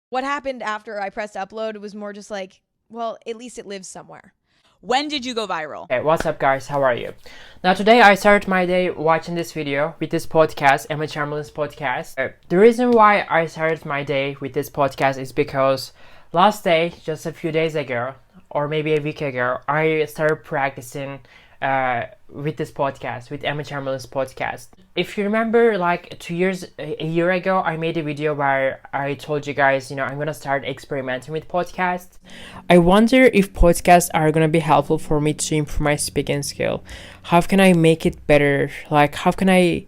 What happened after I pressed upload was more just like, well, at least it lives somewhere. When did you go viral? Hey, what's up guys, how are you? Now today I started my day watching this video with this podcast, Chamberlain's podcast. The reason why I started my day with this podcast is because last day, just a few days ago, or maybe a week ago, I started practicing with this podcast, with Chamberlain's podcast. If you remember, like a year ago, I made a video where I told you guys, I'm gonna start experimenting with podcasts. I wonder if podcasts are gonna be helpful for me to improve my speaking skill. How can I make it better? Like, how can I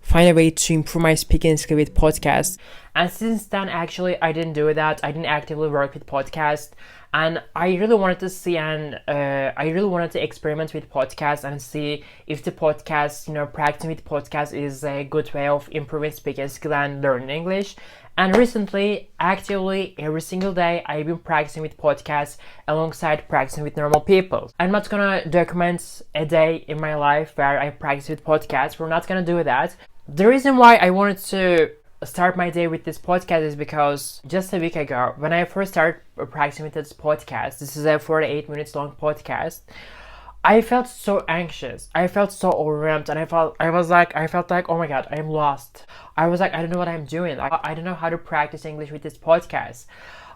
find a way to improve my speaking skill with podcasts? And since then, actually, I didn't do that. I didn't actively work with podcasts. And I really wanted to see I really wanted to experiment with podcasts and see if the podcast, practicing with podcasts is a good way of improving speaking skill and learning English. And recently, actively, every single day, I've been practicing with podcasts alongside practicing with normal people. I'm not gonna document a day in my life where I practice with podcasts. We're not gonna do that. The reason why I wanted to start my day with this podcast is because just a week ago, when I first started practicing with this podcast, this is a 48 minutes long podcast, I felt so anxious. I felt so overwhelmed, and I felt like, oh my god, I'm lost. I was like, I don't know what I'm doing. I don't know how to practice English with this podcast.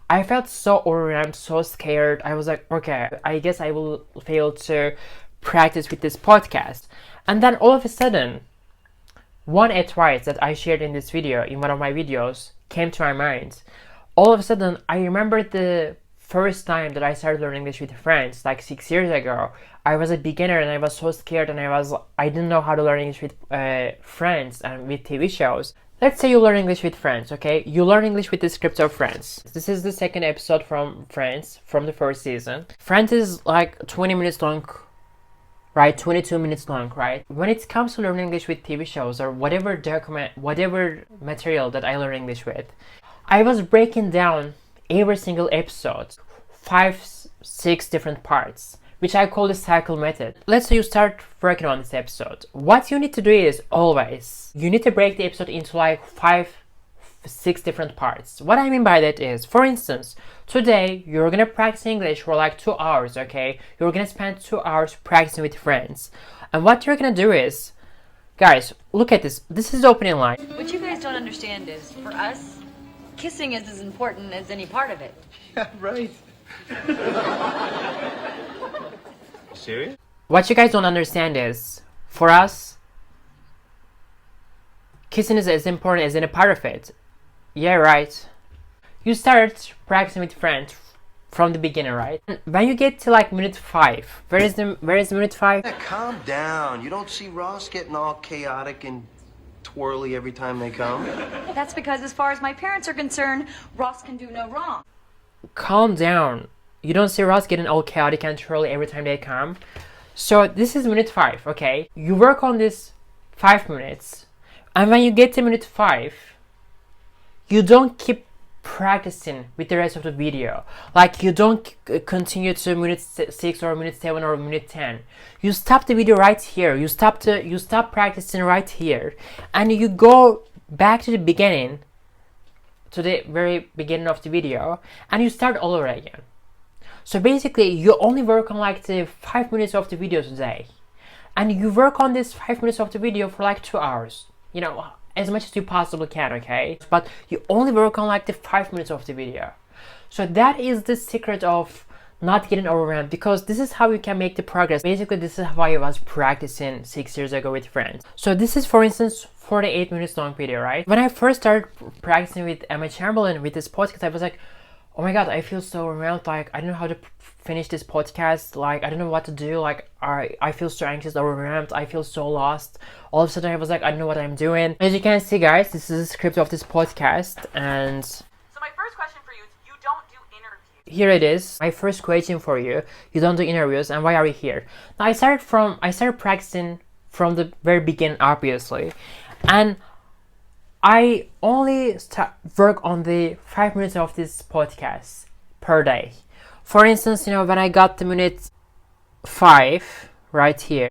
I felt so overwhelmed, so scared. I was like, okay, I guess I will fail to practice with this podcast. And then all of a sudden, one advice that I shared in this video, in one of my videos, came to my mind. All of a sudden, I remembered the first time that I started learning English with friends, like 6 years ago. I was a beginner and I was so scared, and I didn't know how to learn English with friends and with TV shows. Let's say you learn English with Friends, okay? You learn English with the script of Friends. This is the second episode from Friends, from the first season. Friends is like 20 minutes long, right? 22 minutes long, right? When it comes to learning English with TV shows or whatever material that I learn English with, I was breaking down every single episode, 5-6 different parts, which I call the cycle method. Let's say you start working on this episode. What you need to do is always, you need to break the episode into like 5-6 different parts. What I mean by that is, for instance, today you're gonna practice English for like 2 hours, okay? You're gonna spend 2 hours practicing with friends. And what you're gonna do is, guys, look at this. This is the opening line. What you guys don't understand is, for us, kissing is as important as any part of it. Yeah, right. You serious? What you guys don't understand is, for us, kissing is as important as any part of it. Yeah, right. You start practicing with friends from the beginning, right? And when you get to like minute 5, where is minute 5? Yeah, calm down. You don't see Ross getting all chaotic and twirly every time they come? That's because, as far as my parents are concerned, Ross can do no wrong. Calm down. You don't see Ross getting all chaotic and twirly every time they come. So this is minute 5, okay? You work on this 5 minutes, and when you get to minute 5, you don't keep practicing with the rest of the video. Like, you don't continue to minute 6 or minute 7 or minute 10. You stop the video right here. You stop practicing right here, and you go back to the beginning, to the very beginning of the video, and you start all over again. So basically, you only work on like the 5 minutes of the video today, and you work on this 5 minutes of the video for like 2 hours. As much as you possibly can, okay? But you only work on like the 5 minutes of the video. So that is the secret of not getting overwhelmed, because this is how you can make the progress. Basically, this is how I was practicing 6 years ago with friends. So this is, for instance, 48 minutes long video, right? When I first started practicing with Chamberlain with this podcast, I was like, oh my god, I feel so overwhelmed. Like, I don't know how to finish this podcast. Like, I don't know what to do. Like, I feel so anxious, overwhelmed. I feel so lost. All of a sudden, I was like, I don't know what I'm doing. As you can see, guys, this is the script of this podcast. And So my first question for you is, you don't do interviews. here it is. My first question for you. You don't do interviews, and why are you here? Now, I started practicing from the very beginning, obviously. And I only work on the 5 minutes of this podcast per day. For instance, when I got to minute 5 right here,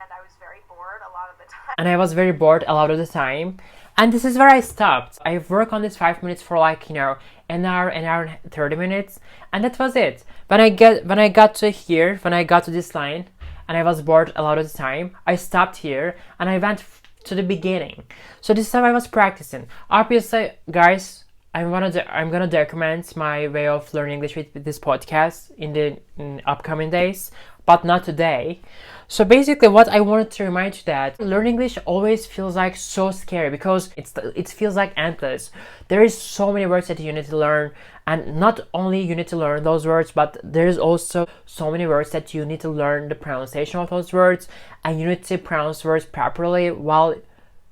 And I was very bored a lot of the time. and I was very bored a lot of the time, And this is where I stopped. I worked on this 5 minutes for like, you know, an hour and 30 minutes, and that was it. When I got to here, when I got to this line, and I was bored a lot of the time, I stopped here and I went to the beginning. So this time I was practicing. Obviously, guys, I'm gonna document my way of learning English with this podcast in upcoming days, but not today. So basically, what I wanted to remind you that learning English always feels like so scary because it feels like endless. There is so many words that you need to learn, and not only you need to learn those words, but there is also so many words that you need to learn the pronunciation of those words, and you need to pronounce words properly while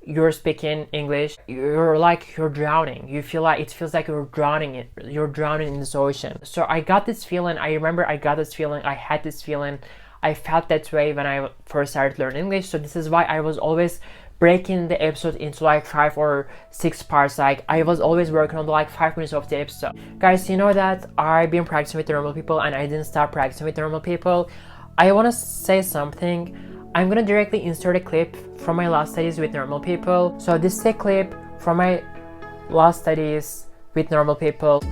you're speaking English. You're drowning. It feels like you're drowning in this ocean. So I got this feeling. I remember I got this feeling. I had this feeling. I felt that way when I first started learning English. So this is why I was always breaking the episode into like 5 or 6 parts. Like I was always working on the like 5 minutes of the episode. Guys, you know that I've been practicing with normal people and I didn't stop practicing with normal people. I want to say something. I'm gonna directly insert a clip from my last studies with normal people. So this is a clip from my last studies with normal people.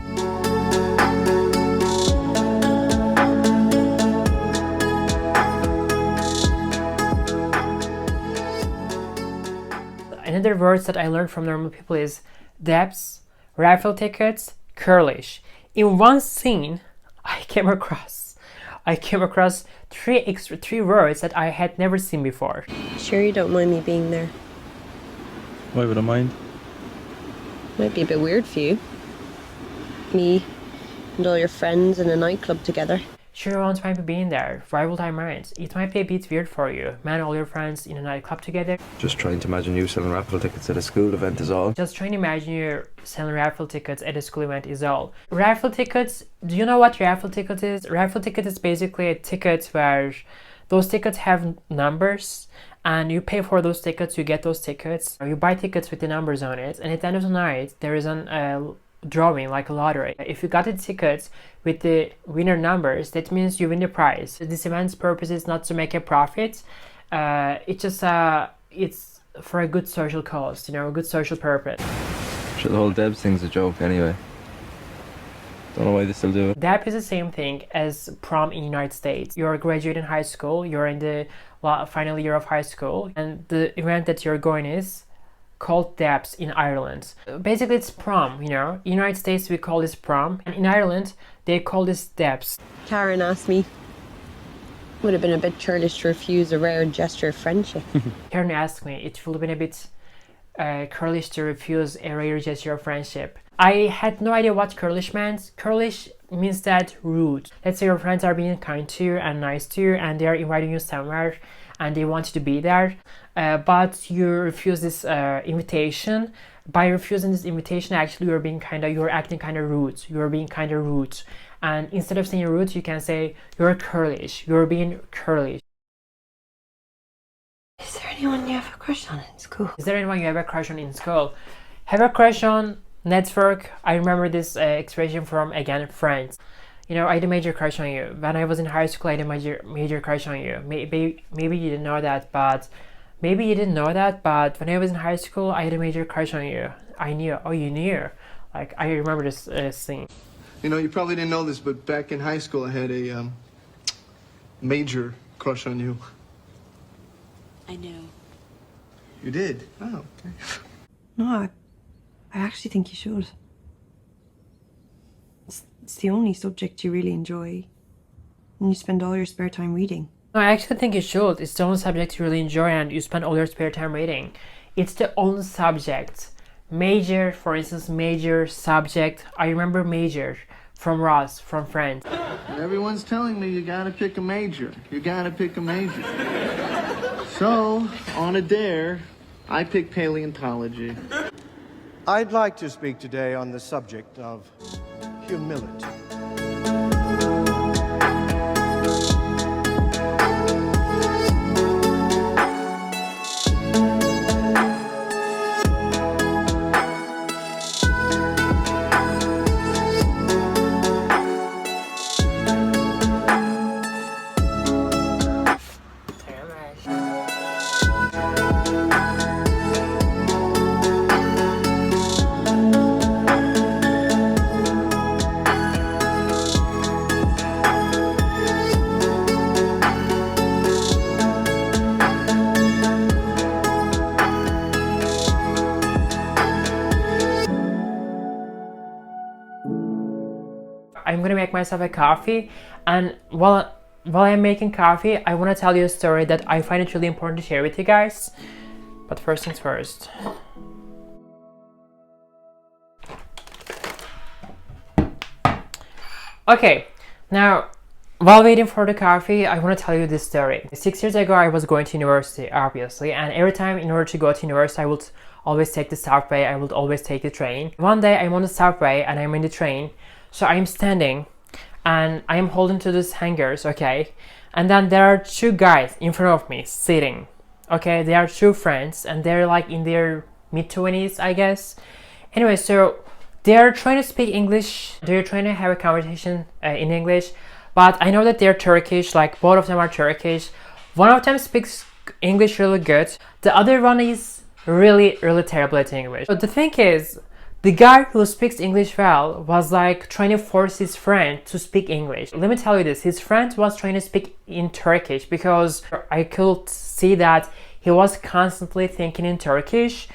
Another words that I learned from normal people is debts, raffle tickets, curlish. In one scene, I came across three words that I had never seen before. Sure you don't mind me being there? Why would I mind? Might be a bit weird for you. Me and all your friends in a nightclub together. Sure, once might be being there. Why would I mind? It might be a bit weird for you. Man, all your friends in a nightclub together. Just trying to imagine you selling raffle tickets at a school event is all. Just trying to imagine you selling raffle tickets at a school event is all. Raffle tickets, do you know what raffle ticket is? Raffle ticket is basically a ticket where those tickets have numbers and you pay for those tickets, you get those tickets. Or you buy tickets with the numbers on it, and at the end of the night, there is an drawing, like a lottery. If you got the tickets with the winner numbers, that means you win the prize. This event's purpose is not to make a profit. It's for a good social cause, you know, a good social purpose. Sure, the whole Debs thing's a joke anyway. Don't know why they still do it. DAP is the same thing as prom in the United States. You're graduating high school, you're in the final year of high school, and the event that you're going is called DAPS in Ireland. Basically, it's prom, you know. In the United States, we call this prom, and in Ireland, they call this DAPS. Karen asked me. Would have been a bit churlish to refuse a rare gesture of friendship. Karen asked me, it would have been a bit curlish to refuse a rare gesture of friendship. I had no idea what curlish meant. Curlish means that rude. Let's say your friends are being kind to you and nice to you, and they are inviting you somewhere, and they want you to be there, but you refuse this invitation. By refusing this invitation, actually you're acting kind of rude. You're being kind of rude, and instead of saying rude, you can say you're curlish. You're being curlish. Is there anyone you have a crush on in school? Is there anyone you have a crush on in school? Have a crush on? Network. I remember this expression from, again, Friends. You know, I had a major crush on you. When I was in high school, I had a major crush on you. Maybe you didn't know that, but when I was in high school, I had a major crush on you. I knew. Oh, you knew. Like, I remember this scene. You know, you probably didn't know this, but back in high school, I had a major crush on you. I know. You did? Oh, okay. No, I actually think you should. It's the only subject you really enjoy, and you spend all your spare time reading. No, I actually think you should. It's the only subject you really enjoy and you spend all your spare time reading. It's the only subject. Major, for instance, major subject. I remember major from Ross, from Friends. Everyone's telling me you gotta pick a major. You gotta pick a major. So, on a dare, I picked paleontology. I'd like to speak today on the subject of humility. I'm gonna make myself a coffee, and while I'm making coffee, I want to tell you a story that I find it really important to share with you guys. But first things first. Okay, now while waiting for the coffee, I want to tell you this story. 6 years ago, I was going to university, obviously, and every time in order to go to university, I would always take the subway, I would always take the train. One day, I'm on the subway and I'm in the train, so I'm standing and I am holding to these hangers, okay? And then there are two guys in front of me sitting, okay? They are two friends and they're like in their mid-20s, I guess. Anyway, so they are trying to speak English, they're trying to have a conversation in English, but I know that they're Turkish, like both of them are Turkish. One of them speaks English really good, the other one is really terrible at English. But the thing is, the guy who speaks English well was like trying to force his friend to speak English. Let me tell you this, his friend was trying to speak in Turkish because I could see that he was constantly thinking in Turkish.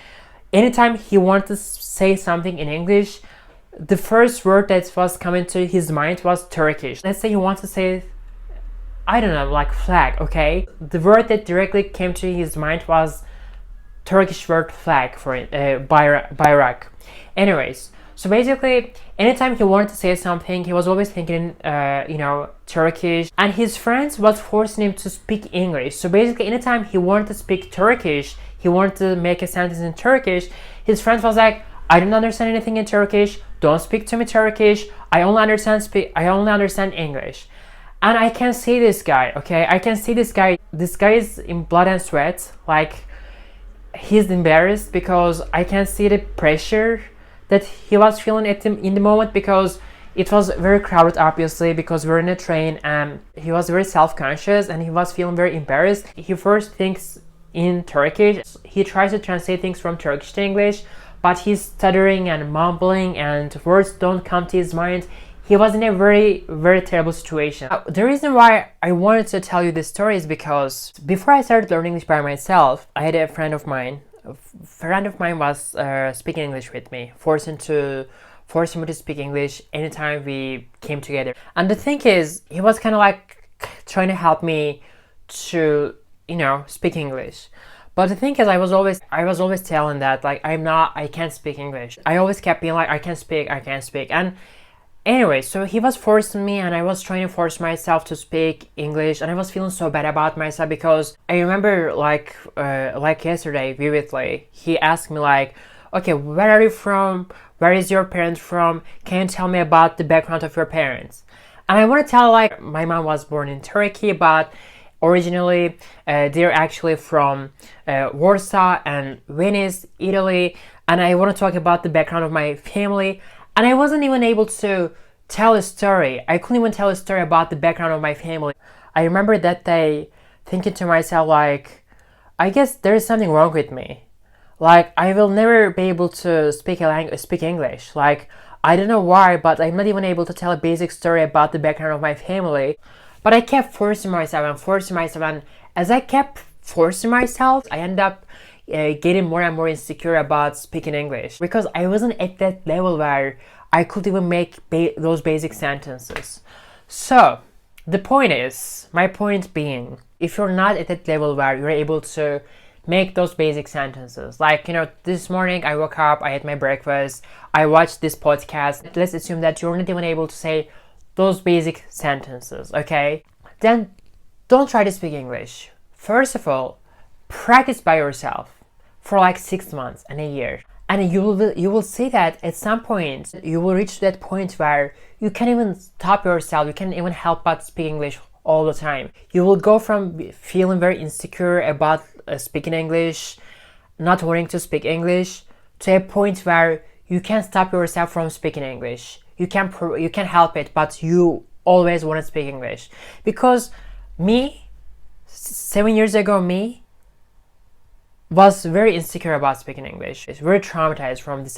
Anytime he wanted to say something in English, the first word that was coming to his mind was Turkish. Let's say he wants to say, I don't know, like flag, okay? The word that directly came to his mind was Turkish word flag for it, bayrak. Anyways, so basically, anytime he wanted to say something, he was always thinking, Turkish, and his friends was forcing him to speak English. So basically, anytime he wanted to speak Turkish, he wanted to make a sentence in Turkish, his friend was like, I don't understand anything in Turkish, don't speak to me Turkish, I only understand English. And I can see this guy, okay? I can see this guy is in blood and sweat, like he's embarrassed because I can see the pressure that he was feeling in the moment, because it was very crowded, obviously, because we're in a train, and he was very self-conscious and he was feeling very embarrassed. He first thinks in Turkish, he tries to translate things from Turkish to English, but he's stuttering and mumbling and words don't come to his mind. He was in a very terrible situation. The reason why I wanted to tell you this story is because before I started learning English by myself, I had a friend of mine. A friend of mine was speaking English with me, forcing me to speak English anytime we came together. And the thing is, he was kind of like trying to help me to, speak English. But the thing is, I was always telling that like I can't speak English. I always kept being like, I can't speak. And anyway, so he was forcing me and I was trying to force myself to speak English, and I was feeling so bad about myself because I remember like yesterday vividly, he asked me like, okay, where are you from? Where is your parents from? Can you tell me about the background of your parents? And I want to tell like my mom was born in Turkey, but originally they're actually from Warsaw and Venice, Italy, and I want to talk about the background of my family. And I wasn't even able to tell a story. I couldn't even tell a story about the background of my family. I remember that day thinking to myself like, I guess there is something wrong with me. Like, I will never be able to speak English. Like, I don't know why, but I'm not even able to tell a basic story about the background of my family. But I kept forcing myself, and as I kept forcing myself, I ended up getting more and more insecure about speaking English, because I wasn't at that level where I could even make those basic sentences. So the point is, my point being, if you're not at that level where you're able to make those basic sentences, like, this morning I woke up, I had my breakfast, I watched this podcast, let's assume that you're not even able to say those basic sentences, okay? Then don't try to speak English. First of all, practice by yourself for like 6 months and a year, and you will see that at some point you will reach that point where you can't even stop yourself, you can't even help but speak English all the time. You will go from feeling very insecure about speaking English, not wanting to speak English, to a point where you can't stop yourself from speaking English. You can't help it, but you always want to speak English. Because 7 years ago, was very insecure about speaking English. It's very traumatized from those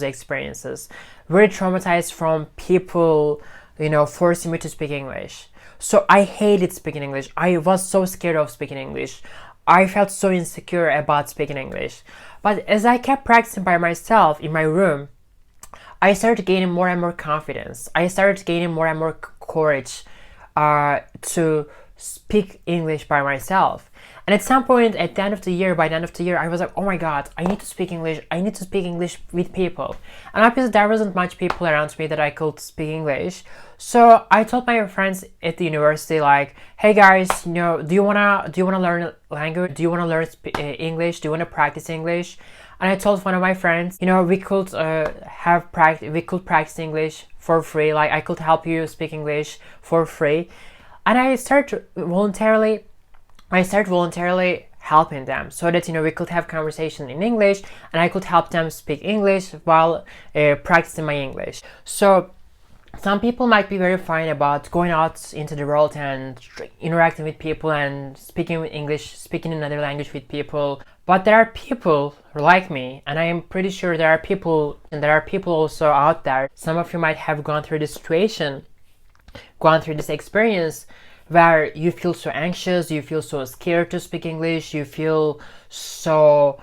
experiences, very traumatized from people, forcing me to speak English. So I hated speaking English. I was so scared of speaking English. I felt so insecure about speaking English. But as I kept practicing by myself in my room, I started gaining more and more confidence. I started gaining more and more courage to speak English by myself. And at some point, by the end of the year, I was like, oh my god, I need to speak English. I need to speak English with people. And obviously, there wasn't much people around me that I could speak English. So I told my friends at the university, like, hey guys, do you wanna learn language? Do you wanna learn English? Do you wanna practice English? And I told one of my friends, we could practice English for free. Like, I could help you speak English for free. And I started voluntarily helping them so that we could have conversation in English, and I could help them speak English while practicing my English. So some people might be very fine about going out into the world and interacting with people and speaking English, speaking another language with people. But there are people like me, and I am pretty sure there are people also out there. Some of you might have gone through this situation, gone through this experience where you feel so anxious, you feel so scared to speak English, you feel so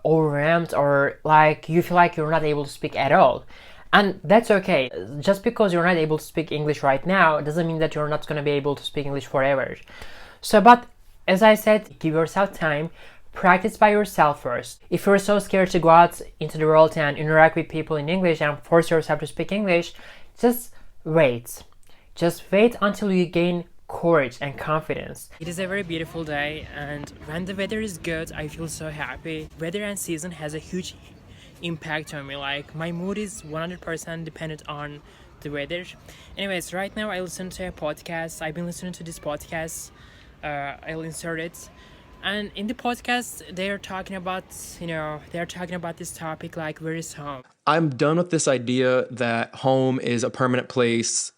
overwhelmed, or like you feel like you're not able to speak at all. And that's okay. Just because you're not able to speak English right now doesn't mean that you're not going to be able to speak English forever. So, but as I said, give yourself time, practice by yourself first. If you're so scared to go out into the world and interact with people in English and force yourself to speak English, just wait. Just wait until you gain courage and confidence. It is a very beautiful day, and when the weather is good, I feel so happy. Weather and season has a huge impact on me. Like, my mood is 100% dependent on the weather. Anyways, right now I listen to a podcast. I've been listening to this podcast. I'll insert it. And in the podcast, they're talking about this topic, like, where is home? I'm done with this idea that home is a permanent place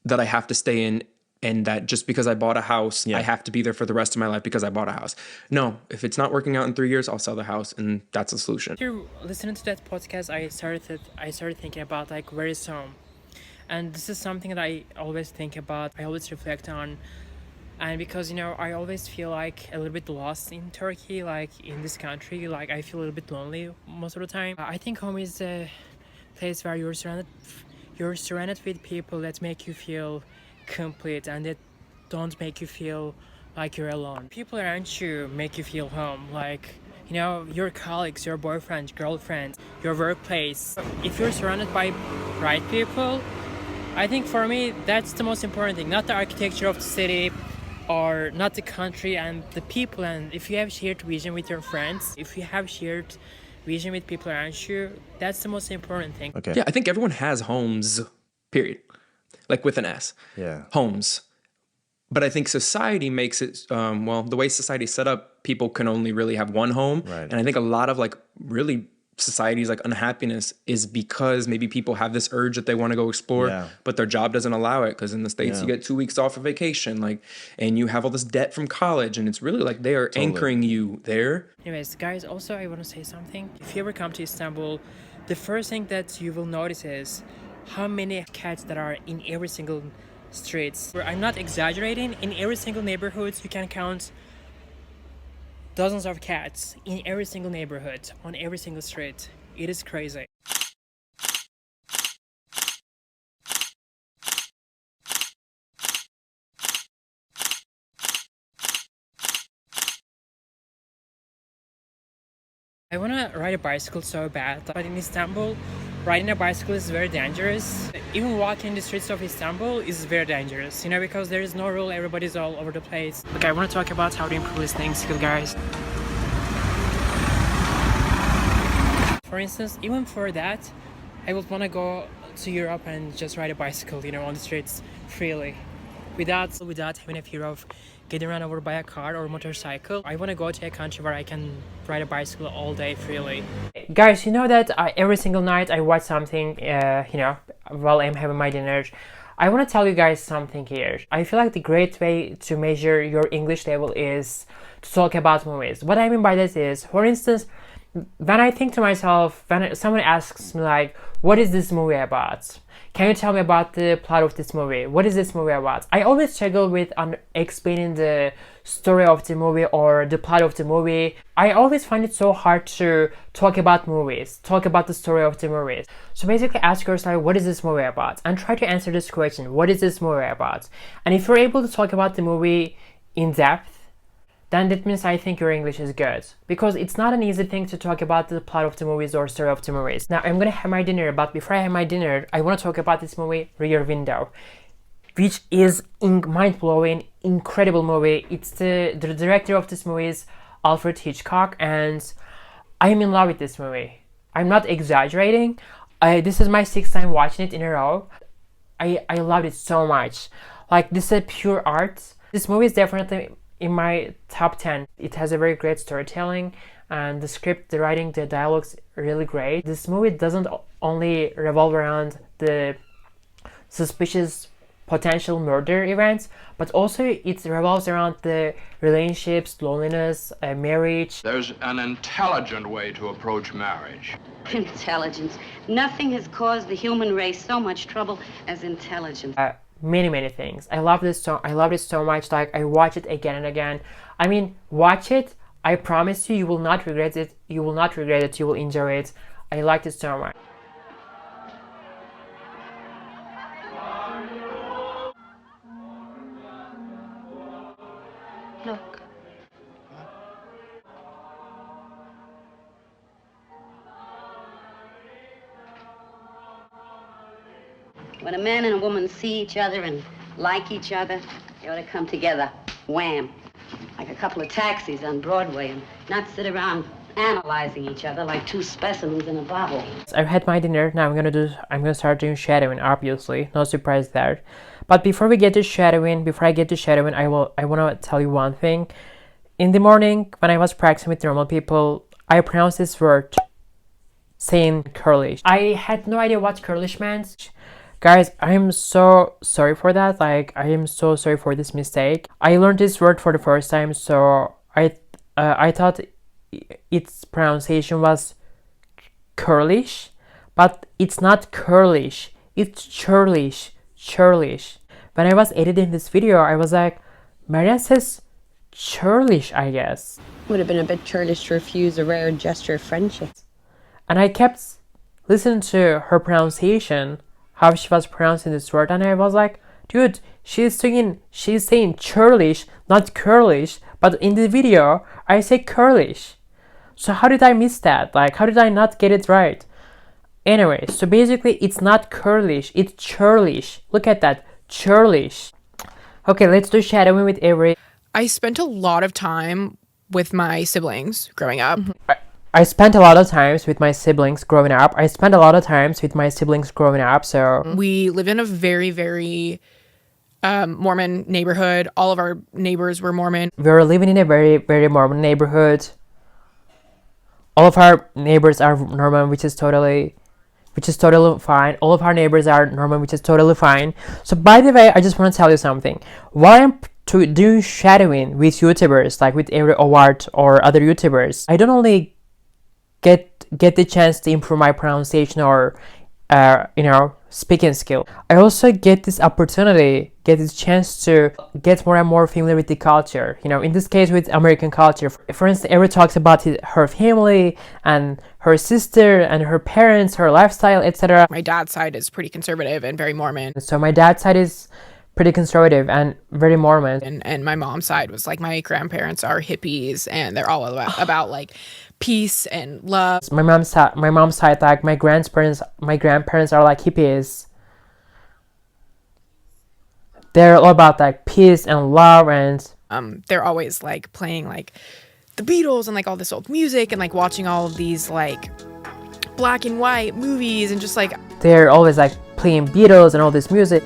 that I have to stay in, and that just because I bought a house, I have to be there for the rest of my life because I bought a house. No, if it's not working out in 3 years, I'll sell the house, and that's the solution. After listening to that podcast, I started thinking about, like, where is home? And this is something that I always think about, I always reflect on. And because, I always feel like a little bit lost in Turkey, like in this country, like I feel a little bit lonely most of the time. I think home is a place where you're surrounded with people that make you feel complete and that don't make you feel like you're alone. People around you make you feel home, like, your colleagues, your boyfriend, girlfriend, your workplace. If you're surrounded by right people, I think for me that's the most important thing, not the architecture of the city or not the country, and the people. And if you have shared vision with your friends, if you have shared vision with people around you, that's the most important thing. Okay. Yeah, I think everyone has homes, period. Like with an S. Yeah. Homes. But I think society makes it, the way society's set up, people can only really have one home. Right. And I think a lot of really society's unhappiness is because maybe people have this urge that they want to go explore, but their job doesn't allow it. Because in the States, you get 2 weeks off of vacation, and you have all this debt from college, and it's really like they are anchoring you there. Anyways, guys, also I want to say something. If you ever come to Istanbul, the first thing that you will notice is how many cats that are in every single streets. I'm not exaggerating. In every single neighborhood, you can count dozens of cats in every single neighborhood, on every single street. It is crazy. I want to ride a bicycle so bad, but in Istanbul, riding a bicycle is very dangerous. Even walking the streets of Istanbul is very dangerous, because there is no rule, everybody's all over the place. Okay, I want to talk about how to improve listening skill, guys. For instance, even for that, I would want to go to Europe and just ride a bicycle, on the streets freely, without having a fear of getting run over by a car or motorcycle. I want to go to a country where I can ride a bicycle all day freely. Guys, that every single night I watch something, while I'm having my dinner. I want to tell you guys something here. I feel like the great way to measure your English level is to talk about movies. What I mean by this is, for instance, when I think to myself, when someone asks me, like, what is this movie about? Can you tell me about the plot of this movie? What is this movie about? I always struggle with explaining the story of the movie or the plot of the movie. I always find it so hard to talk about movies, talk about the story of the movies. So basically ask yourself, what is this movie about? And try to answer this question, what is this movie about? And if you're able to talk about the movie in depth, then that means I think your English is good. Because it's not an easy thing to talk about the plot of the movies or story of the movies. Now I'm gonna have my dinner, but before I have my dinner, I wanna talk about this movie, Rear Window, which is mind-blowing, incredible movie. It's the director of this movie is Alfred Hitchcock, and I'm in love with this movie. I'm not exaggerating. This is my 6th time watching it in a row. I loved it so much. Like, this is pure art. This movie is definitely in my top 10. It has a very great storytelling, and the script, the writing, the dialogues really great. This movie doesn't only revolve around the suspicious potential murder events, but also it revolves around the relationships, loneliness, marriage. There's an intelligent way to approach marriage. Intelligence. Nothing has caused the human race so much trouble as intelligence. Many things. I love it so much. Like, I watch it again and again. I mean, watch it. I promise you, you will not regret it. You will not regret it. You will enjoy it. I liked it so much. Look. When a man and a woman see each other and like each other, they ought to come together, wham, like a couple of taxis on Broadway, and not sit around analyzing each other like two specimens in a bottle. I've had my dinner. Now I'm gonna start doing shadowing, obviously. No surprise there. But before I get to shadowing, I wanna tell you one thing. In the morning, when I was practicing with normal people, I pronounced this word saying curlish. I had no idea what curlish meant. Guys, I am so sorry for that. Like, I am so sorry for this mistake. I learned this word for the first time, so I thought its pronunciation was curlish, but it's not curlish. It's churlish. When I was editing this video, I was like, Marianne says churlish, I guess. Would have been a bit churlish to refuse a rare gesture of friendship. And I kept listening to her pronunciation, how she was pronouncing this word, and I was like, dude, she's saying churlish, not curlish, but in the video I say curlish. So how did I miss that? Like, how did I not get it right? Anyway, so basically it's not curlish, it's churlish. Look at that, churlish. Okay, let's do shadowing with Avery. I spent a lot of time with my siblings growing up. I spent a lot of times with my siblings growing up. So we lived in a very, very Mormon neighborhood. All of our neighbors were Mormon. We were living in a very, very Mormon neighborhood. All of our neighbors are Mormon, which is totally fine. All of our neighbors are Mormon, which is totally fine. So by the way, I just want to tell you something. While I'm doing shadowing with YouTubers, like with Avery Award or other YouTubers, I don't only get the chance to improve my pronunciation or speaking skill. I also get this chance to get more and more familiar with the culture. In this case with American culture. For instance, Avery talks about her family and her sister and her parents, her lifestyle, etc. My dad's side is pretty conservative and very Mormon. So my dad's side is pretty conservative and very Mormon. And my mom's side was like, my grandparents are hippies and they're all about like peace and love. My mom's side, like my grandparents are like hippies. They're all about like peace and love, and they're always like playing like the Beatles and like all this old music and like watching all of these like black and white movies and just like they're always like playing Beatles and all this music.